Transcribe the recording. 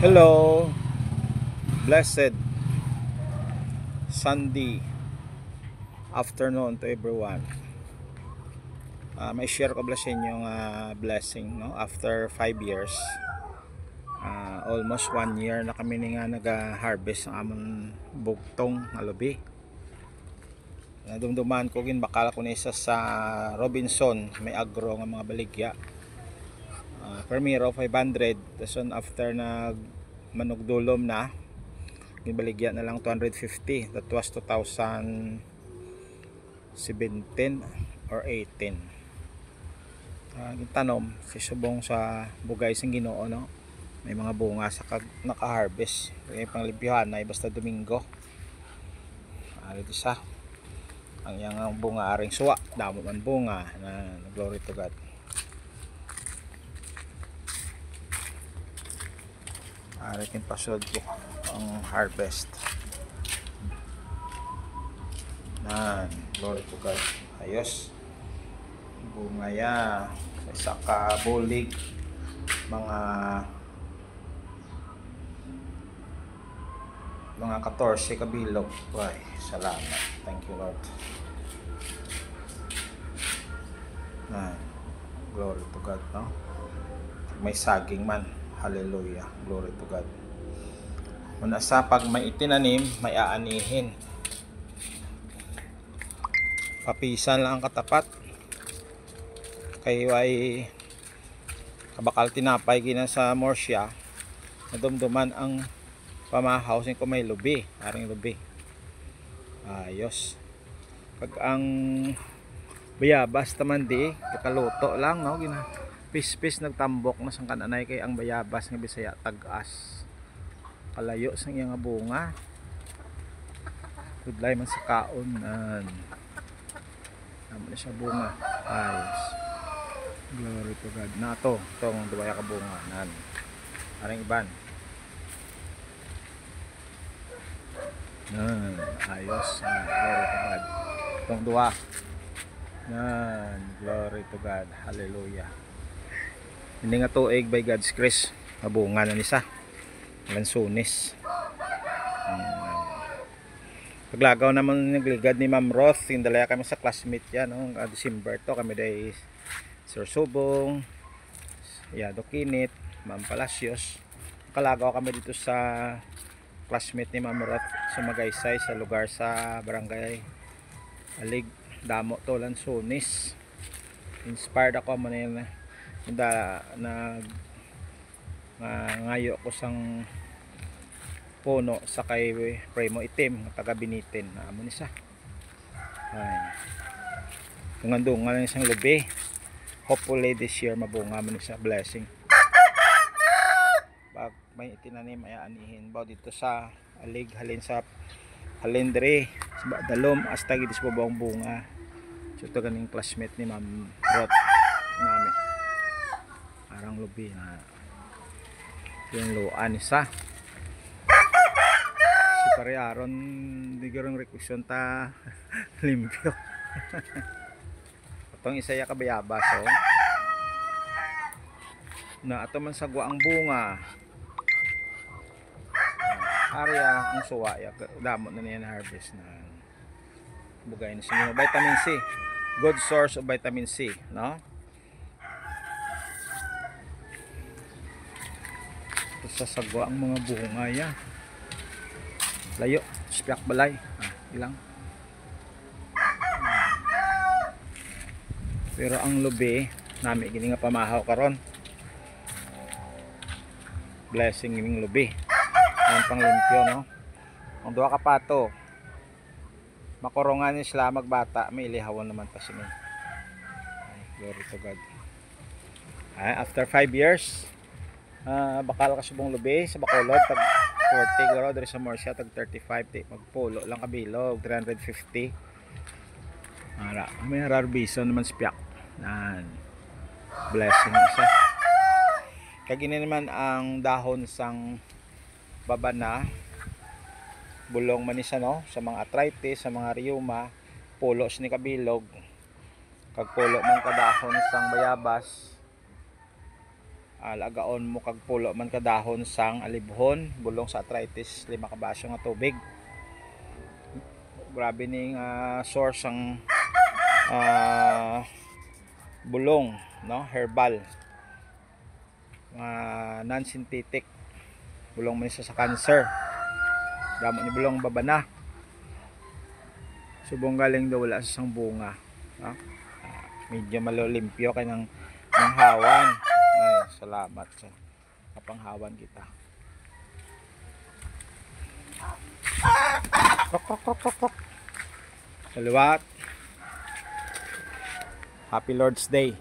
Hello, blessed Sunday afternoon to everyone. May share ko bala sa inyo yung blessing, no? After 5 years, almost 1 year na kami nga nag-harvest ng among bugtong na lubi. Nadumduman ko gin bakala ko na isa sa Robinson, may agro nga mga baligya. Permiro 500, tason after nag manugdulom na gibaligya na lang 250. That was 2017 or 18. Gintanom si subong sa bugay sing Ginoo, no? May mga bunga sa naka-harvest. Kaya panglimpyuhan na basta Domingo. Dito sa ang yang bunga aring suwa, damo man bunga na glory to God. Arikin pasunod ko ang harvest. Glory to God. Ayos. Bunga ya. Isa ka bulig. Mga 14 kabilog. Ay, salamat. Thank you, Lord. Glory to God, no? May saging man. Hallelujah. Glory to God. Una sa pag may itinanim, may aanihin. Papisan lang ang katapat. Kay way kabakal tinapay gina sa Morsya. Nadumduman ang pamahaw sin ko may lubi, aring lubi. Ayos. Pag ang bayabas taman di, kakaluto lang, no? Gina pispis nagtambok na sang kananay kay ang bayabas nga Bisaya tag-as. Kalayo sang iya nga bunga. Tudlay man sa kaon nan. Amo na siya bunga. Ayos. Glory to God. Na to, tong duwaya ka bunga nan. Aring iban. Ayos. Glory to God. Tong duwa. Glory to God. Hallelujah. Hindi nga tuig by God's grace. Mabunga na nisa. Lansunis. Paglagaw naman nagligad ni Ma'am Roth. Indalaya kami sa classmate yan. No? December to kami day Sir Subong, Yado Kinit, Ma'am Palacios. Kalagaw kami dito sa classmate ni Ma'am Roth sa Magaysay sa lugar sa barangay Alig Damo to Lansunis. Inspired ako mo na ngayo ko sang puno sa kay Primo Itim taga Binitin na amo ni sa tungandungan lang isang lubi. Hopefully this year mabunga man sa blessing. Pag may itinanim ay anihin ba dito sa Alig halin sa Halindre sa Dalom hasta gid sa babang bunga. So to ganing classmate ni Ma'am Rot namin. Arang lubi na yung luan isa. Si pare aron di garong requesyon ta limpyo. Atong isa ya kabayabas oh. Na ato man sagwa ang bunga. Area ang suwa ya damo na niya na harvest na bugay na sinyo vitamin C. Good source of vitamin C, no? Sa sagwa ang mga bunga ya. Layo, spiak balay. Ilang. Pero ang lubi, nami gini nga pamahaw karon. Blessing ning lubi. Ang panglimpyo, no? Ang duha ka pato. Makorongan ni sila magbata, may ilihawon naman pa sila. Glory to God. After 5 years, bakal ka subong lubi sa Bacolod tag 40 garo diri sa Morsya tag 35 magpulo lang kabilog 350. May rarbison naman spiak. Blessing isa. Kagini naman ang dahon sang babana bulong man isa, no? Sa mga arthritis, sa mga rheuma, pulo ni kabilog. Kag pulo man kadahon sang bayabas. lagaon mo kag pulo man kadahon sang alibhon bulong sa arthritis 5 ka baso nga tubig. Grabe ning source ang bulong, no, herbal, non-synthetic, bulong man sa cancer, damo ni bulong babana, subong galing daw wala sa sang bunga, no? Medyo malolimpyo kay ng hawan. Ay, salamat sa kapanghawan kita. Kok kok kok kok kok. Salawat. Happy Lord's Day.